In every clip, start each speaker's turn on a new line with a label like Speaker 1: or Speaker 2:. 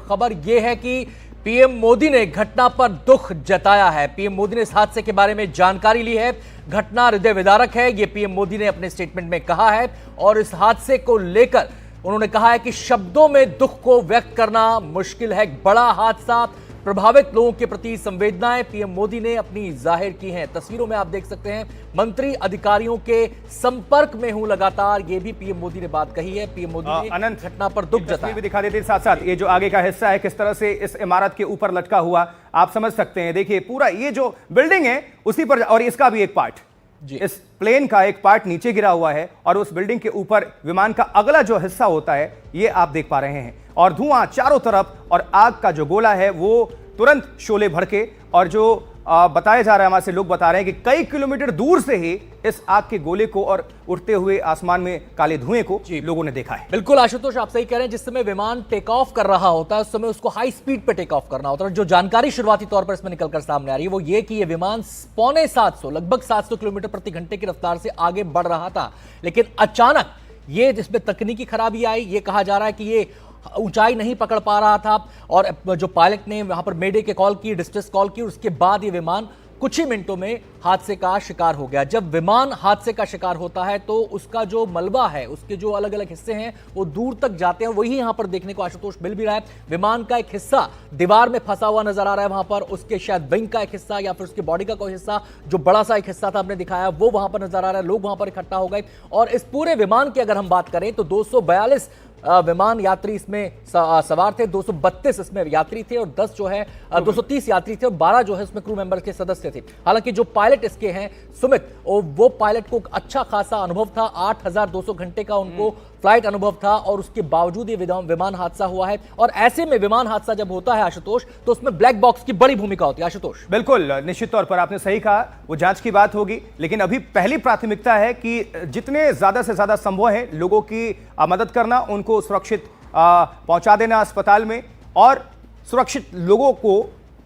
Speaker 1: खबर यह है कि पीएम मोदी ने घटना पर दुख जताया है। पीएम मोदी ने इस हादसे के बारे में जानकारी ली है। घटना हृदय विदारक है, यह पीएम मोदी ने अपने स्टेटमेंट में कहा है और इस हादसे को लेकर उन्होंने कहा है कि शब्दों में दुख को व्यक्त करना मुश्किल है। बड़ा हादसा, प्रभावित लोगों के प्रति संवेदनाएं पीएम मोदी ने अपनी जाहिर की हैं। तस्वीरों में आप देख सकते हैं, मंत्री अधिकारियों के संपर्क में हूं लगातार, ये भी पीएम मोदी ने बात कही है। पीएम मोदी ने घटना पर दुख जताया
Speaker 2: भी दिखा देते। साथ साथ ये जो आगे का हिस्सा है किस तरह से इस इमारत के ऊपर लटका हुआ आप समझ सकते हैं। देखिए पूरा ये जो बिल्डिंग है उसी पर, और इसका भी एक पार्ट, इस प्लेन का एक पार्ट नीचे गिरा हुआ है और उस बिल्डिंग के ऊपर विमान का अगला जो हिस्सा होता है ये आप देख पा रहे हैं। और धुआं चारों तरफ और आग का जो गोला है वो तुरंत शोले भड़के, और जो बताया जा रहा है, हमारे से लोग बता रहे हैं कि कई किलोमीटर दूर से ही इस आग के गोले को और उड़ते हुए आसमान में काले धुएं को लोगों ने देखा है।
Speaker 1: बिल्कुल आशुतोष, आप सही कह रहे हैं। जिस समय विमान टेक ऑफ कर रहा होता है उस समय उसको हाई स्पीड पे टेक ऑफ करना होता है। जो जानकारी शुरुआती तौर पर इसमें निकलकर सामने आ रही है वो ये कि ये विमान पौने 700 लगभग 700 किलोमीटर प्रति घंटे की रफ्तार से आगे बढ़ रहा था, लेकिन अचानक ये जिसमें तकनीकी खराबी आई, ये कहा जा रहा है कि ये ऊंचाई नहीं पकड़ पा रहा था और जो पायलट ने वहां पर मेडे के कॉल की, डिस्ट्रेस कॉल की, उसके बाद ये विमान कुछ ही मिनटों में हादसे का शिकार हो गया। जब विमान हादसे का शिकार होता है तो उसका जो मलबा है, उसके जो अलग अलग हिस्से हैं वो दूर तक जाते हैं। वही यहां पर देखने को आशुतोष मिल भी रहा है। विमान का एक हिस्सा दीवार में फंसा हुआ नजर आ रहा है वहां पर, उसके शायद विंग का एक हिस्सा या फिर उसकी बॉडी का कोई हिस्सा, जो बड़ा सा एक हिस्सा था हमने दिखाया, वो वहां पर नजर आ रहा है। लोग वहां पर इकट्ठा हो गए और इस पूरे विमान की अगर हम बात करें तो 242 विमान यात्री इसमें सवार थे, 232 इसमें यात्री थे और 10 जो है 230 यात्री थे और 12 जो है इसमें क्रू मेंबर्स के सदस्य थे। हालांकि जो पायलट इसके हैं सुमित, वो पायलट को अच्छा खासा अनुभव था, 8200 घंटे का उनको फ्लाइट अनुभव था और उसके बावजूद ये विमान हादसा हुआ है। और ऐसे में विमान हादसा जब होता है आशुतोष तो उसमें ब्लैक बॉक्स की बड़ी भूमिका होती है। आशुतोष
Speaker 2: बिल्कुल, निश्चित तौर पर आपने सही कहा, वो जांच की बात होगी, लेकिन अभी पहली प्राथमिकता है कि जितने ज्यादा से ज्यादा संभव है लोगों की मदद करना, उनको सुरक्षित पहुंचा देना अस्पताल में और सुरक्षित लोगों को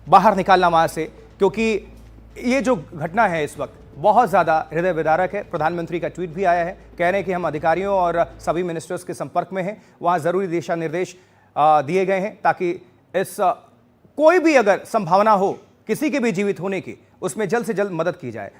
Speaker 2: बाहर निकालना वहां से, क्योंकि ये जो घटना है इस वक्त बहुत ज़्यादा हृदय विदारक है। प्रधानमंत्री का ट्वीट भी आया है, कह रहे हैं कि हम अधिकारियों और सभी मिनिस्टर्स के संपर्क में हैं, वहाँ ज़रूरी दिशा निर्देश दिए गए हैं ताकि इस कोई भी अगर संभावना हो किसी के भी जीवित होने की, उसमें जल्द से जल्द मदद की जाए।